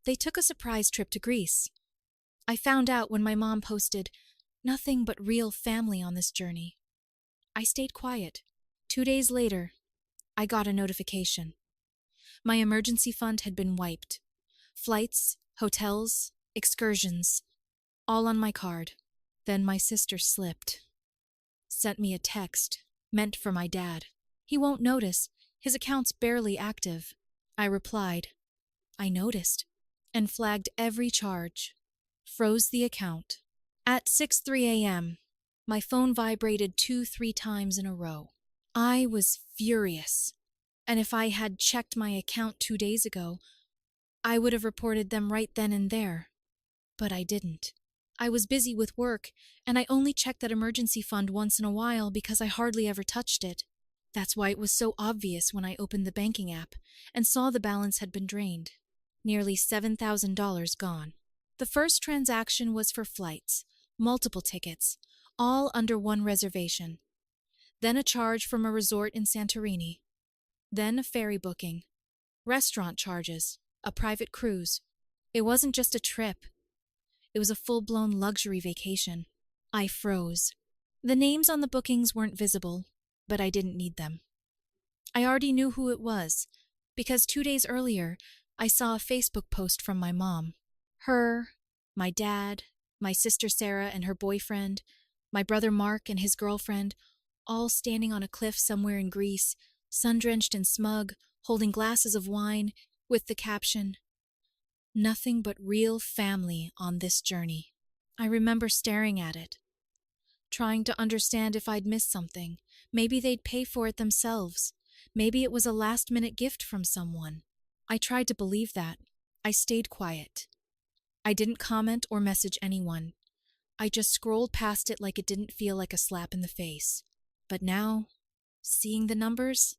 They took a surprise trip to Greece. I found out when my mom posted, "Nothing but real family on this journey." I stayed quiet. 2 days later, I got a notification. My emergency fund had been wiped. Flights, hotels, excursions, all on my card. Then my sister slipped. Sent me a text, meant for my dad. He won't notice. His account's barely active. I replied, "I noticed," and flagged every charge. Froze the account. At 6:03 a.m., my phone vibrated 2-3 times in a row. I was furious, and if I had checked my account 2 days ago, I would have reported them right then and there. But I didn't. I was busy with work, and I only checked that emergency fund once in a while because I hardly ever touched it. That's why it was so obvious when I opened the banking app and saw the balance had been drained. Nearly $7,000 gone. The first transaction was for flights, multiple tickets, all under one reservation. Then a charge from a resort in Santorini. Then a ferry booking. Restaurant charges. A private cruise. It wasn't just a trip. It was a full-blown luxury vacation. I froze. The names on the bookings weren't visible, but I didn't need them. I already knew who it was, because 2 days earlier, I saw a Facebook post from my mom. Her, my dad, my sister Sarah and her boyfriend, my brother Mark and his girlfriend, all standing on a cliff somewhere in Greece, sun-drenched and smug, holding glasses of wine, with the caption, "Nothing but real family on this journey." I remember staring at it, trying to understand if I'd missed something. Maybe they'd pay for it themselves. Maybe it was a last-minute gift from someone. I tried to believe that. I stayed quiet. I didn't comment or message anyone. I just scrolled past it like it didn't feel like a slap in the face. But now, seeing the numbers,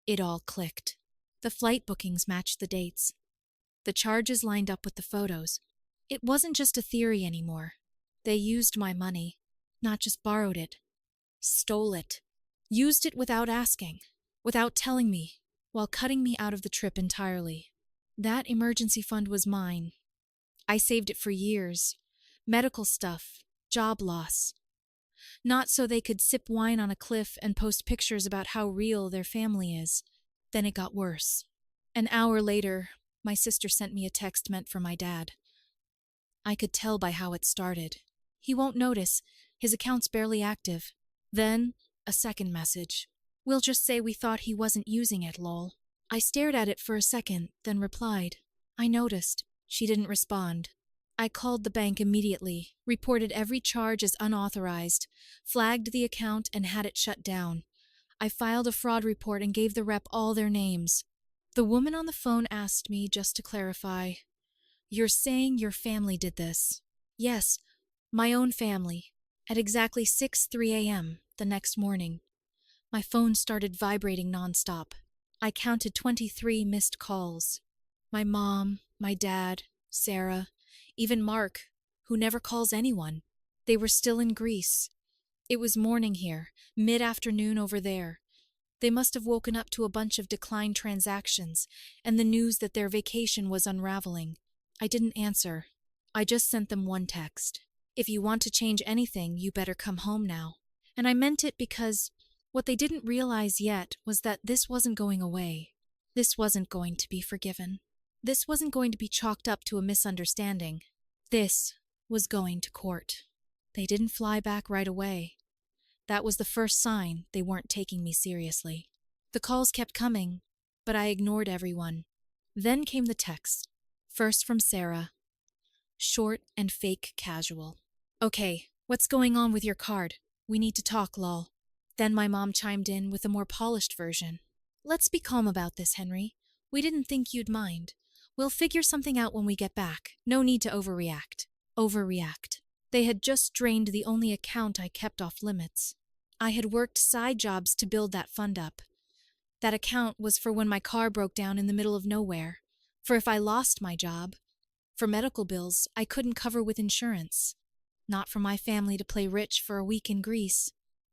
it all clicked. The flight bookings matched the dates. The charges lined up with the photos. It wasn't just a theory anymore. They used my money, not just borrowed it. Stole it. Used it without asking, without telling me, while cutting me out of the trip entirely. That emergency fund was mine. I saved it for years. Medical stuff, job loss. Not so they could sip wine on a cliff and post pictures about how real their family is. Then it got worse. An hour later, my sister sent me a text meant for my dad. I could tell by how it started. He won't notice. His account's barely active. Then, a second message. "We'll just say we thought he wasn't using it, lol." I stared at it for a second, then replied, "I noticed." She didn't respond. I called the bank immediately, reported every charge as unauthorized, flagged the account and had it shut down. I filed a fraud report and gave the rep all their names. The woman on the phone asked me just to clarify, "You're saying your family did this?" "Yes, my own family." At exactly 6:03 a.m. the next morning, my phone started vibrating nonstop. I counted 23 missed calls. My mom, my dad, Sarah, even Mark, who never calls anyone. They were still in Greece. It was morning here, mid-afternoon over there. They must have woken up to a bunch of declined transactions and the news that their vacation was unraveling. I didn't answer. I just sent them one text. "If you want to change anything, you better come home now." And I meant it because what they didn't realize yet was that this wasn't going away. This wasn't going to be forgiven. This wasn't going to be chalked up to a misunderstanding. This was going to court. They didn't fly back right away. That was the first sign they weren't taking me seriously. The calls kept coming, but I ignored everyone. Then came the text, first from Sarah. Short and fake casual. "Okay, what's going on with your card? We need to talk, lol." Then my mom chimed in with a more polished version. "Let's be calm about this, Henry. We didn't think you'd mind. We'll figure something out when we get back. No need to overreact." Overreact. They had just drained the only account I kept off limits. I had worked side jobs to build that fund up. That account was for when my car broke down in the middle of nowhere, for if I lost my job, for medical bills I couldn't cover with insurance, not for my family to play rich for a week in Greece.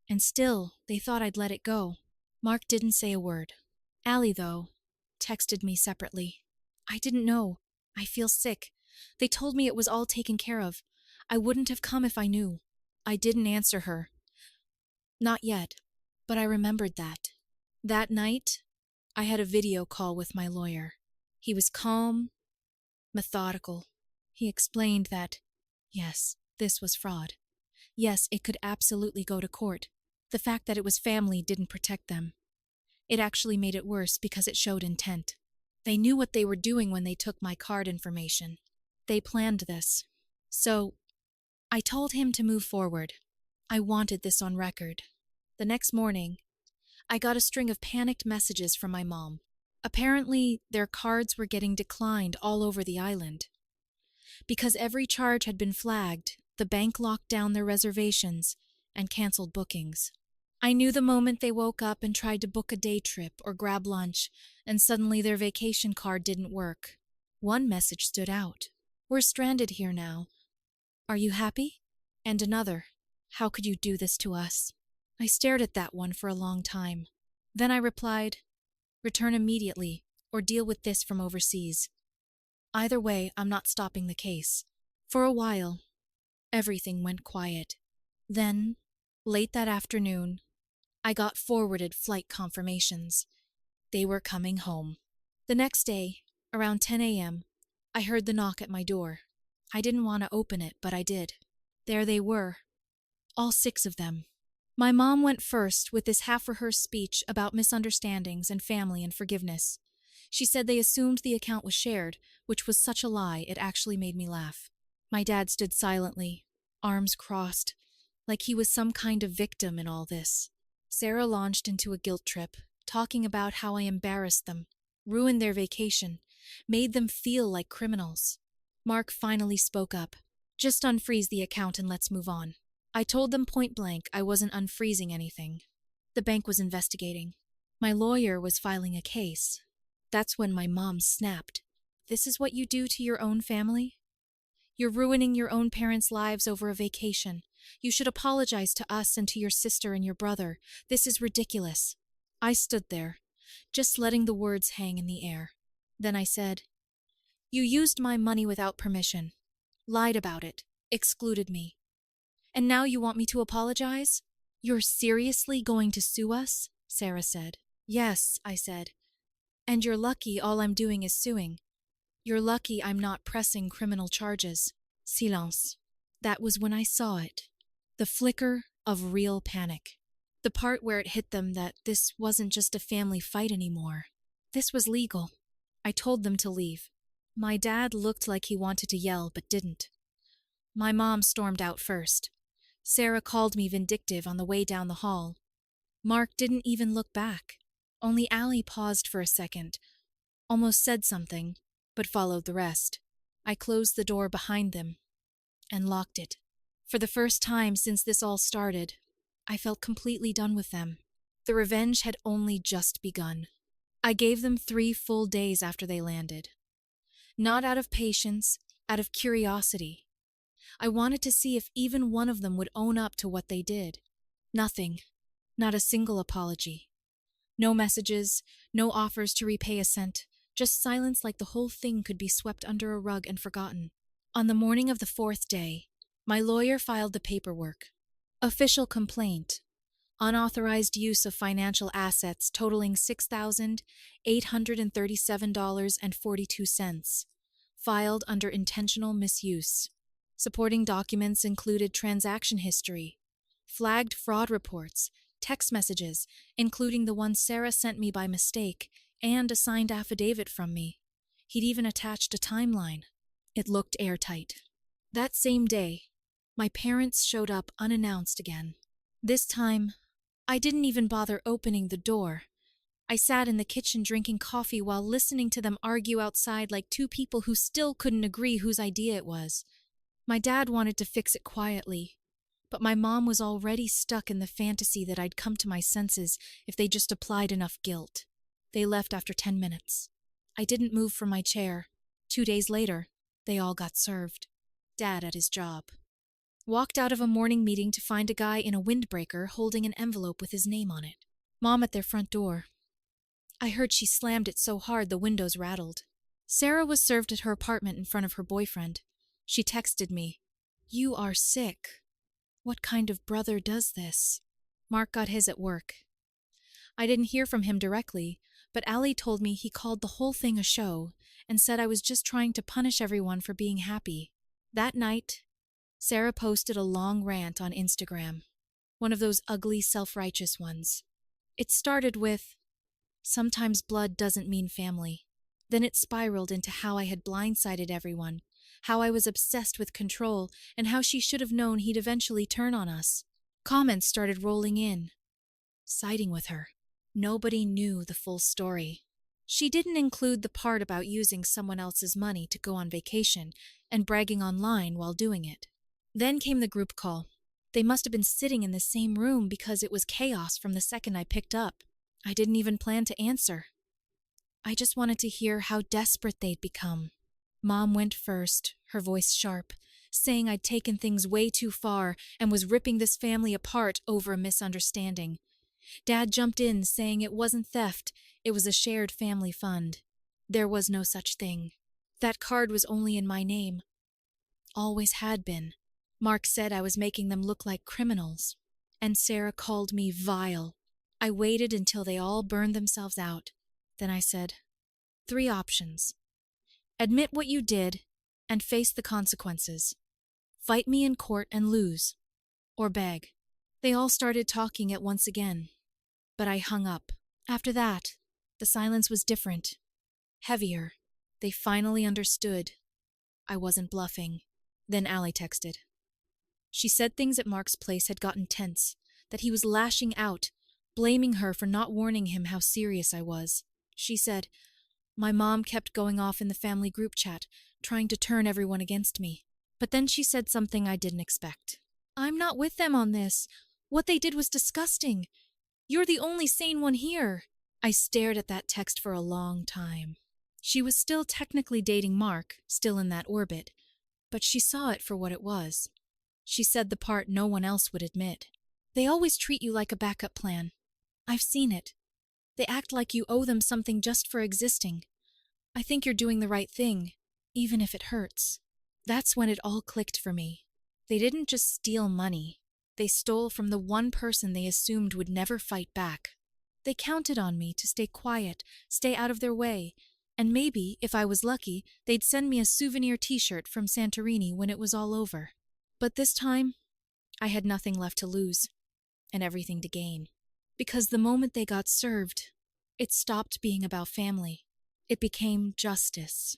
And still, they thought I'd let it go. Mark didn't say a word. Allie, though, texted me separately. "I didn't know. I feel sick. They told me it was all taken care of. I wouldn't have come if I knew. I didn't answer her. Not yet, but I remembered that. That night, I had a video call with my lawyer. He was calm, methodical. He explained that, yes, this was fraud. Yes, it could absolutely go to court. The fact that it was family didn't protect them. It actually made it worse because it showed intent. They knew what they were doing when they took my card information. They planned this. So, I told him to move forward. I wanted this on record. The next morning, I got a string of panicked messages from my mom. Apparently, their cards were getting declined all over the island. Because every charge had been flagged, the bank locked down their reservations and canceled bookings. I knew the moment they woke up and tried to book a day trip or grab lunch, and suddenly their vacation card didn't work. One message stood out. "We're stranded here now. Are you happy?" And another, "How could you do this to us?" I stared at that one for a long time. Then I replied, "Return immediately, or deal with this from overseas. Either way, I'm not stopping the case." For a while, everything went quiet. Then, late that afternoon, I got forwarded flight confirmations. They were coming home. The next day, around 10 a.m., I heard the knock at my door. I didn't want to open it, but I did. There they were, all 6 of them. My mom went first with this half-rehearsed speech about misunderstandings and family and forgiveness. She said they assumed the account was shared, which was such a lie it actually made me laugh. My dad stood silently, arms crossed, like he was some kind of victim in all this. Sarah launched into a guilt trip, talking about how I embarrassed them, ruined their vacation, made them feel like criminals. Mark finally spoke up. "Just unfreeze the account and let's move on." I told them point blank I wasn't unfreezing anything. The bank was investigating. My lawyer was filing a case. That's when my mom snapped. "This is what you do to your own family? You're ruining your own parents' lives over a vacation. You should apologize to us and to your sister and your brother. This is ridiculous." I stood there, just letting the words hang in the air. Then I said, "You used my money without permission, lied about it, excluded me. And now you want me to apologize? You're seriously going to sue us?" Sarah said. "Yes," I said. "And you're lucky all I'm doing is suing. You're lucky I'm not pressing criminal charges." Silence. That was when I saw it. The flicker of real panic. The part where it hit them that this wasn't just a family fight anymore. This was legal. I told them to leave. My dad looked like he wanted to yell but didn't. My mom stormed out first. Sarah called me vindictive on the way down the hall. Mark didn't even look back. Only Allie paused for a second, almost said something, but followed the rest. I closed the door behind them and locked it. For the first time since this all started, I felt completely done with them. The revenge had only just begun. I gave them 3 full days after they landed. Not out of patience, out of curiosity. I wanted to see if even one of them would own up to what they did. Nothing. Not a single apology. No messages, no offers to repay a cent, just silence like the whole thing could be swept under a rug and forgotten. On the morning of the 4th day, my lawyer filed the paperwork. Official complaint. Unauthorized use of financial assets totaling $6,837.42. Filed under intentional misuse. Supporting documents included transaction history, flagged fraud reports, text messages, including the one Sarah sent me by mistake, and a signed affidavit from me. He'd even attached a timeline. It looked airtight. That same day, my parents showed up unannounced again. This time, I didn't even bother opening the door. I sat in the kitchen drinking coffee while listening to them argue outside like 2 people who still couldn't agree whose idea it was. My dad wanted to fix it quietly, but my mom was already stuck in the fantasy that I'd come to my senses if they just applied enough guilt. They left after 10 minutes. I didn't move from my chair. 2 days later, they all got served. Dad at his job. Walked out of a morning meeting to find a guy in a windbreaker holding an envelope with his name on it. Mom at their front door. I heard she slammed it so hard the windows rattled. Sarah was served at her apartment in front of her boyfriend. She texted me, "You are sick. What kind of brother does this?" Mark got his at work. I didn't hear from him directly, but Allie told me he called the whole thing a show and said I was just trying to punish everyone for being happy. That night, Sarah posted a long rant on Instagram, one of those ugly, self-righteous ones. It started with, "Sometimes blood doesn't mean family." Then it spiraled into how I had blindsided everyone, how I was obsessed with control, and how she should have known he'd eventually turn on us. Comments started rolling in, siding with her. Nobody knew the full story. She didn't include the part about using someone else's money to go on vacation and bragging online while doing it. Then came the group call. They must have been sitting in the same room because it was chaos from the second I picked up. I didn't even plan to answer. I just wanted to hear how desperate they'd become. Mom went first, her voice sharp, saying I'd taken things way too far and was ripping this family apart over a misunderstanding. Dad jumped in, saying it wasn't theft, it was a shared family fund. There was no such thing. That card was only in my name. Always had been. Mark said I was making them look like criminals. And Sarah called me vile. I waited until they all burned themselves out. Then I said, 3 options. Admit what you did and face the consequences. Fight me in court and lose. Or beg. They all started talking at once again. But I hung up. After that, the silence was different. Heavier. They finally understood. I wasn't bluffing. Then Allie texted. She said things at Mark's place had gotten tense, that he was lashing out, blaming her for not warning him how serious I was. She said, "My mom kept going off in the family group chat, trying to turn everyone against me." But then she said something I didn't expect. "I'm not with them on this. What they did was disgusting. You're the only sane one here." I stared at that text for a long time. She was still technically dating Mark, still in that orbit, but she saw it for what it was. She said the part no one else would admit. "They always treat you like a backup plan. I've seen it. They act like you owe them something just for existing. I think you're doing the right thing, even if it hurts." That's when it all clicked for me. They didn't just steal money. They stole from the one person they assumed would never fight back. They counted on me to stay quiet, stay out of their way, and maybe, if I was lucky, they'd send me a souvenir t-shirt from Santorini when it was all over. But this time, I had nothing left to lose, and everything to gain. Because the moment they got served, it stopped being about family. It became justice.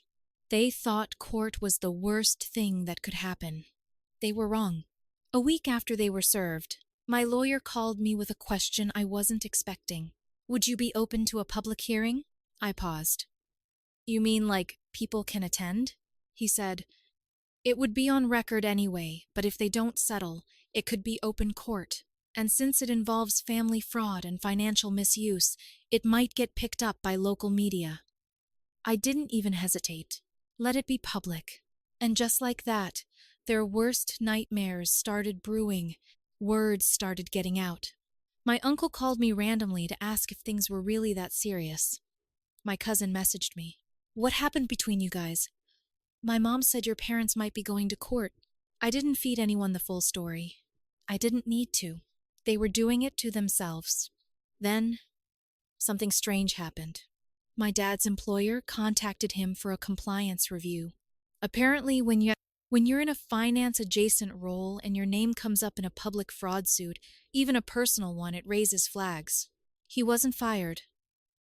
They thought court was the worst thing that could happen. They were wrong. A week after they were served, my lawyer called me with a question I wasn't expecting. "Would you be open to a public hearing?" I paused. "You mean like people can attend?" He said, "It would be on record anyway, but if they don't settle, it could be open court. And since it involves family fraud and financial misuse, it might get picked up by local media." I didn't even hesitate. Let it be public. And just like that, their worst nightmares started brewing. Words started getting out. My uncle called me randomly to ask if things were really that serious. My cousin messaged me. "What happened between you guys?" "My mom said your parents might be going to court." I didn't feed anyone the full story. I didn't need to. They were doing it to themselves. Then, something strange happened. My dad's employer contacted him for a compliance review. Apparently, when you're in a finance-adjacent role and your name comes up in a public fraud suit, even a personal one, it raises flags. He wasn't fired,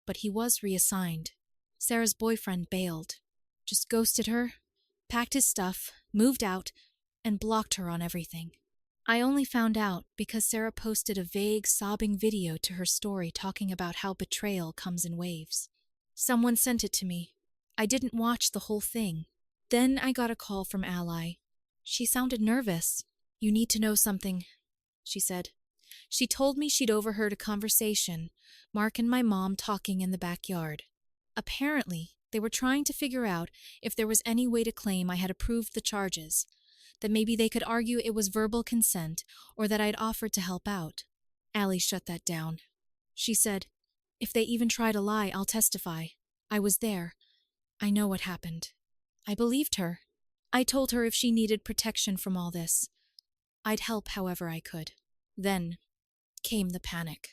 but he was reassigned. Sarah's boyfriend bailed, just ghosted her, packed his stuff, moved out, and blocked her on everything. I only found out because Sarah posted a vague, sobbing video to her story talking about how betrayal comes in waves. Someone sent it to me. I didn't watch the whole thing. Then I got a call from Ally. She sounded nervous. "You need to know something," she said. She told me she'd overheard a conversation, Mark and my mom talking in the backyard. Apparently, they were trying to figure out if there was any way to claim I had approved the charges, that maybe they could argue it was verbal consent or that I'd offered to help out. Allie shut that down. She said, "If they even try to lie, I'll testify. I was there. I know what happened. I believed her. I told her if she needed protection from all this, I'd help however I could. Then came the panic.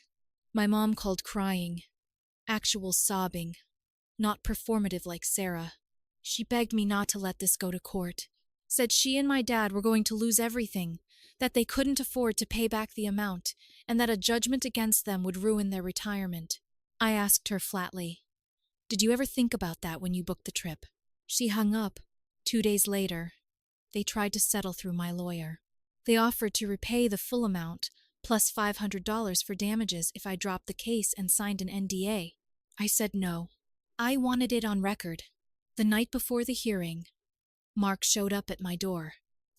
My mom called crying, actual sobbing, not performative like Sarah. She begged me not to let this go to court, said she and my dad were going to lose everything, that they couldn't afford to pay back the amount, and that a judgment against them would ruin their retirement. I asked her flatly, "Did you ever think about that when you booked the trip?" She hung up. 2 days later, they tried to settle through my lawyer. They offered to repay the full amount, plus $500 for damages if I dropped the case and signed an NDA. I said no. I wanted it on record. The night before the hearing, Mark showed up at my door.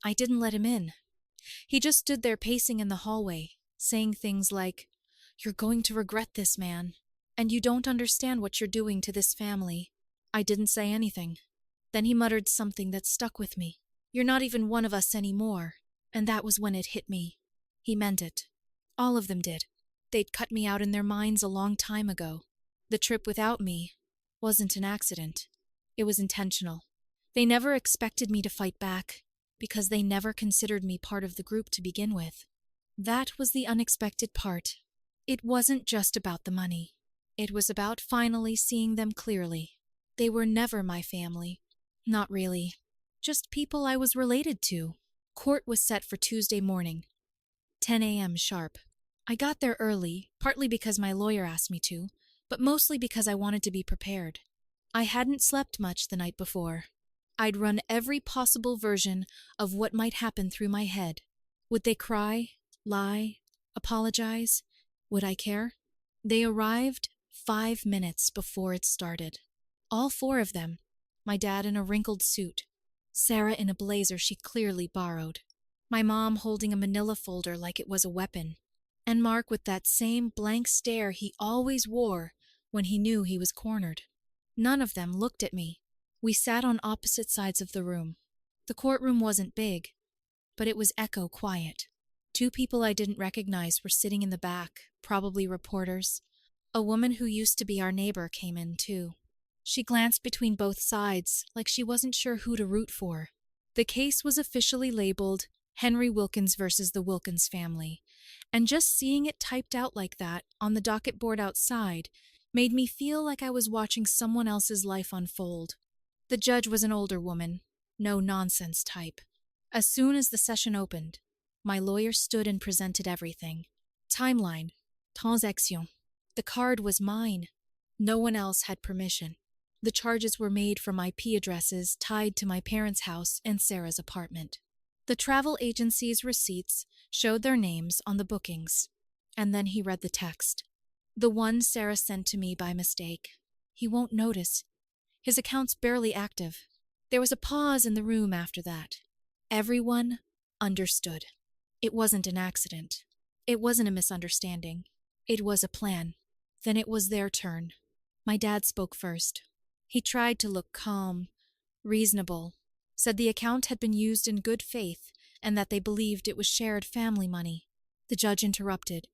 I didn't let him in. He just stood there pacing in the hallway, saying things like, "You're going to regret this, man, and you don't understand what you're doing to this family." I didn't say anything. Then he muttered something that stuck with me. "You're not even one of us anymore." And that was when it hit me. He meant it. All of them did. They'd cut me out in their minds a long time ago. The trip without me wasn't an accident. It was intentional. They never expected me to fight back, because they never considered me part of the group to begin with. That was the unexpected part. It wasn't just about the money. It was about finally seeing them clearly. They were never my family. Not really. Just people I was related to. Court was set for Tuesday morning, 10 a.m. sharp. I got there early, partly because my lawyer asked me to, but mostly because I wanted to be prepared. I hadn't slept much the night before. I'd run every possible version of what might happen through my head. Would they cry, lie, apologize? Would I care? They arrived 5 minutes before it started. All 4 of them. My dad in a wrinkled suit. Sarah in a blazer she clearly borrowed. My mom holding a manila folder like it was a weapon. And Mark with that same blank stare he always wore when he knew he was cornered. None of them looked at me. We sat on opposite sides of the room. The courtroom wasn't big, but it was echo quiet. 2 people I didn't recognize were sitting in the back, probably reporters. A woman who used to be our neighbor came in too. She glanced between both sides, like she wasn't sure who to root for. The case was officially labeled Henry Wilkins versus the Wilkins family, and just seeing it typed out like that on the docket board outside made me feel like I was watching someone else's life unfold. The judge was an older woman, no-nonsense type. As soon as the session opened, my lawyer stood and presented everything. Timeline, transaction. The card was mine. No one else had permission. The charges were made from IP addresses tied to my parents' house and Sarah's apartment. The travel agency's receipts showed their names on the bookings. And then he read the text. The one Sarah sent to me by mistake. He won't notice. His account's barely active. There was a pause in the room after that. Everyone understood. It wasn't an accident. It wasn't a misunderstanding. It was a plan. Then it was their turn. My dad spoke first. He tried to look calm, reasonable, said the account had been used in good faith and that they believed it was shared family money. The judge interrupted.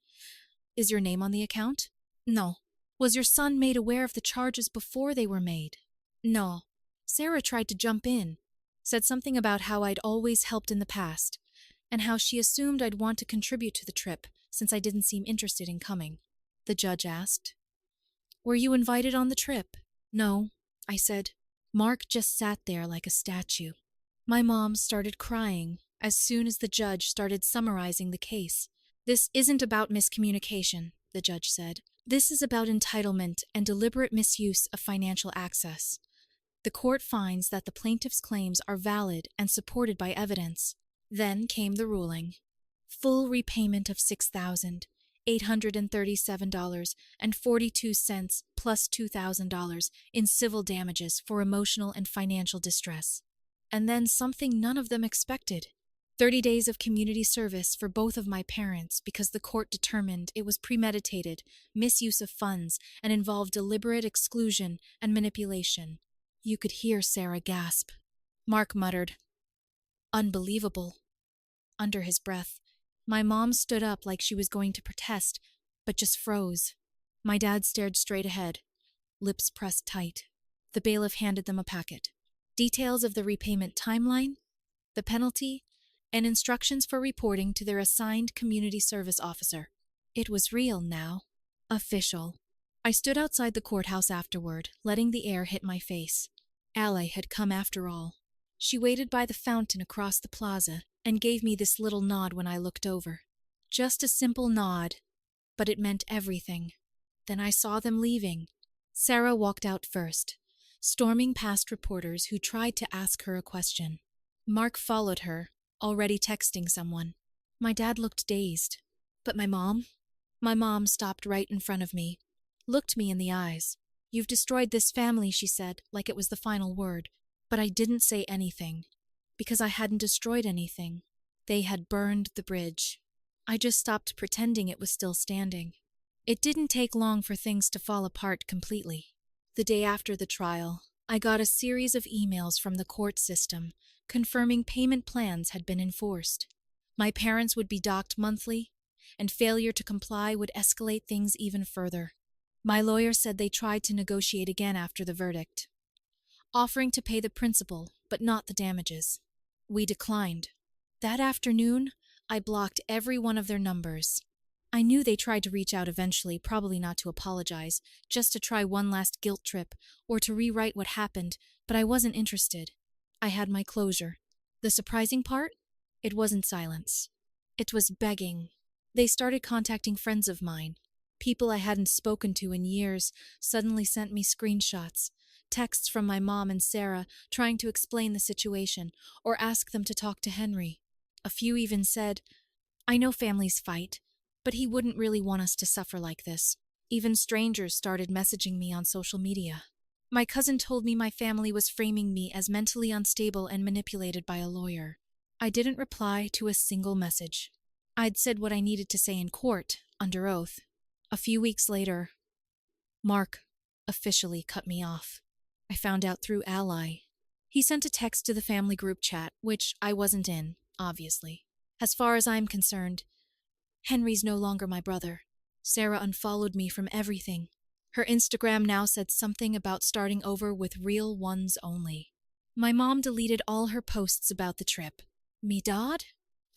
Is your name on the account? No. Was your son made aware of the charges before they were made? No. Sarah tried to jump in, said something about how I'd always helped in the past, and how she assumed I'd want to contribute to the trip since I didn't seem interested in coming. The judge asked. Were you invited on the trip? No, I said. Mark just sat there like a statue. My mom started crying as soon as the judge started summarizing the case. This isn't about miscommunication, the judge said. This is about entitlement and deliberate misuse of financial access. The court finds that the plaintiff's claims are valid and supported by evidence. Then came the ruling. Full repayment of $6,837.42 plus $2,000 in civil damages for emotional and financial distress. And then something none of them expected. 30 days of community service for both of my parents because the court determined it was premeditated, misuse of funds, and involved deliberate exclusion and manipulation. You could hear Sarah gasp. Mark muttered, "Unbelievable," under his breath. My mom stood up like she was going to protest, but just froze. My dad stared straight ahead, lips pressed tight. The bailiff handed them a packet. Details of the repayment timeline, the penalty, and instructions for reporting to their assigned community service officer. It was real now. Official. I stood outside the courthouse afterward, letting the air hit my face. Ally had come after all. She waited by the fountain across the plaza and gave me this little nod when I looked over. Just a simple nod, but it meant everything. Then I saw them leaving. Sarah walked out first, storming past reporters who tried to ask her a question. Mark followed her, already texting someone. My dad looked dazed. But my mom? My mom stopped right in front of me, looked me in the eyes. "You've destroyed this family," she said, like it was the final word. But I didn't say anything, because I hadn't destroyed anything. They had burned the bridge. I just stopped pretending it was still standing. It didn't take long for things to fall apart completely. The day after the trial, I got a series of emails from the court system confirming payment plans had been enforced. My parents would be docked monthly, and failure to comply would escalate things even further. My lawyer said they tried to negotiate again after the verdict, offering to pay the principal but not the damages. We declined. That afternoon, I blocked every one of their numbers. I knew they tried to reach out eventually, probably not to apologize, just to try one last guilt trip or to rewrite what happened, but I wasn't interested. I had my closure. The surprising part? It wasn't silence. It was begging. They started contacting friends of mine. People I hadn't spoken to in years suddenly sent me screenshots, texts from my mom and Sarah trying to explain the situation or ask them to talk to Henry. A few even said, "I know families fight, but he wouldn't really want us to suffer like this." Even strangers started messaging me on social media. My cousin told me my family was framing me as mentally unstable and manipulated by a lawyer. I didn't reply to a single message. I'd said what I needed to say in court, under oath. A few weeks later, Mark officially cut me off. I found out through Ally. He sent a text to the family group chat, which I wasn't in, obviously. "As far as I'm concerned, Henry's no longer my brother." Sarah unfollowed me from everything. Her Instagram now said something about starting over with real ones only. My mom deleted all her posts about the trip. Mi dad?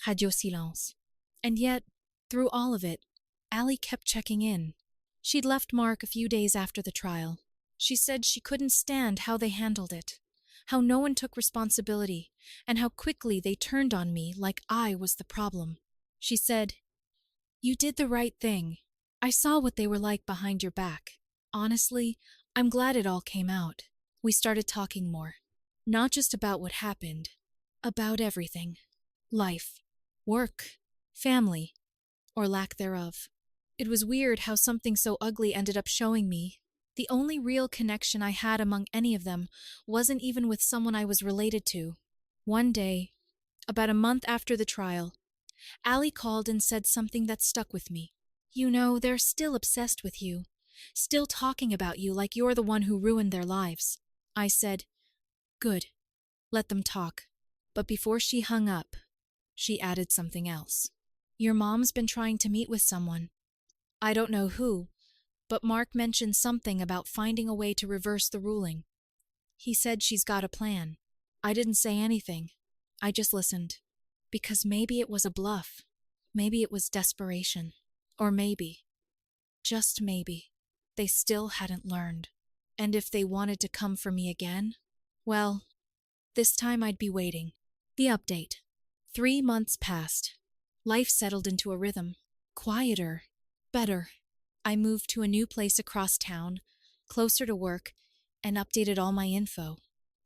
Radio silence. And yet, through all of it, Allie kept checking in. She'd left Mark a few days after the trial. She said she couldn't stand how they handled it, how no one took responsibility, and how quickly they turned on me like I was the problem. She said, "You did the right thing. I saw what they were like behind your back. Honestly, I'm glad it all came out." We started talking more. Not just about what happened, about everything. Life, work, family, or lack thereof. It was weird how something so ugly ended up showing me the only real connection I had among any of them wasn't even with someone I was related to. One day, about a month after the trial, Allie called and said something that stuck with me. "You know, they're still obsessed with you, still talking about you like you're the one who ruined their lives." I said, "Good, let them talk." But before she hung up, she added something else. "Your mom's been trying to meet with someone. I don't know who, but Mark mentioned something about finding a way to reverse the ruling. He said she's got a plan." I didn't say anything. I just listened. Because maybe it was a bluff. Maybe it was desperation. Or maybe, just maybe, they still hadn't learned. And if they wanted to come for me again, well, this time I'd be waiting. The update. 3 months passed. Life settled into a rhythm. Quieter. Better. I moved to a new place across town, closer to work, and updated all my info.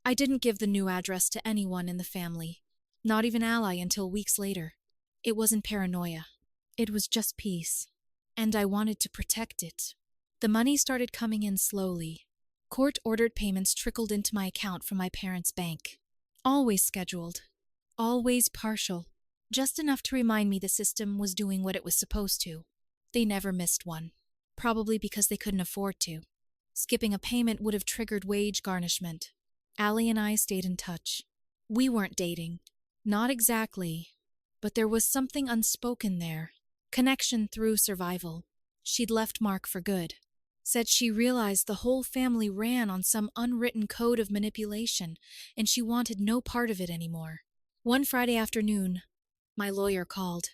I didn't give the new address to anyone in the family, not even Ally, until weeks later. It wasn't paranoia. It was just peace. And I wanted to protect it. The money started coming in slowly. Court-ordered payments trickled into my account from my parents' bank. Always scheduled. Always partial. Just enough to remind me the system was doing what it was supposed to. They never missed one. Probably because they couldn't afford to. Skipping a payment would have triggered wage garnishment. Allie and I stayed in touch. We weren't dating. Not exactly. But there was something unspoken there. Connection through survival. She'd left Mark for good. Said she realized the whole family ran on some unwritten code of manipulation, and she wanted no part of it anymore. One Friday afternoon, my lawyer called.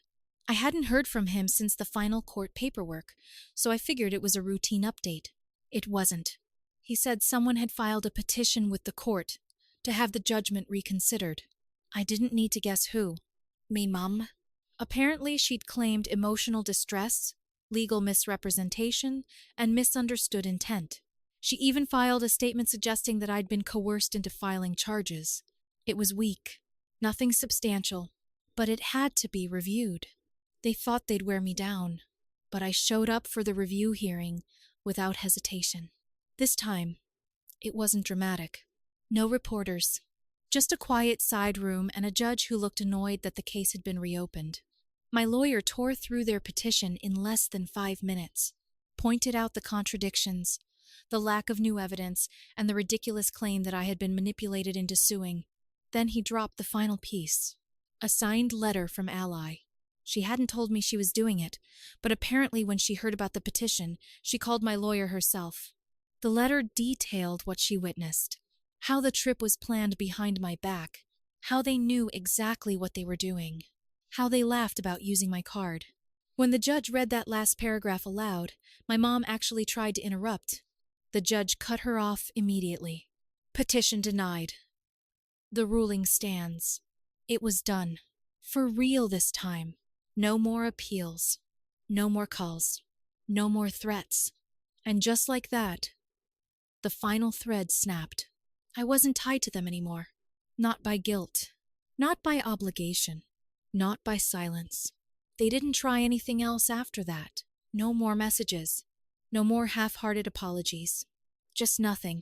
I hadn't heard from him since the final court paperwork, so I figured it was a routine update. It wasn't. He said someone had filed a petition with the court to have the judgment reconsidered. I didn't need to guess who. Me mum. Apparently she'd claimed emotional distress, legal misrepresentation, and misunderstood intent. She even filed a statement suggesting that I'd been coerced into filing charges. It was weak, nothing substantial, but it had to be reviewed. They thought they'd wear me down, but I showed up for the review hearing without hesitation. This time, it wasn't dramatic. No reporters, just a quiet side room and a judge who looked annoyed that the case had been reopened. My lawyer tore through their petition in less than 5 minutes, pointed out the contradictions, the lack of new evidence, and the ridiculous claim that I had been manipulated into suing. Then he dropped the final piece, a signed letter from Ally. She hadn't told me she was doing it, but apparently when she heard about the petition, she called my lawyer herself. The letter detailed what she witnessed, how the trip was planned behind my back, how they knew exactly what they were doing, how they laughed about using my card. When the judge read that last paragraph aloud, my mom actually tried to interrupt. The judge cut her off immediately. Petition denied. The ruling stands. It was done. For real this time. No more appeals. No more calls. No more threats. And just like that, the final thread snapped. I wasn't tied to them anymore. Not by guilt. Not by obligation. Not by silence. They didn't try anything else after that. No more messages. No more half-hearted apologies. Just nothing.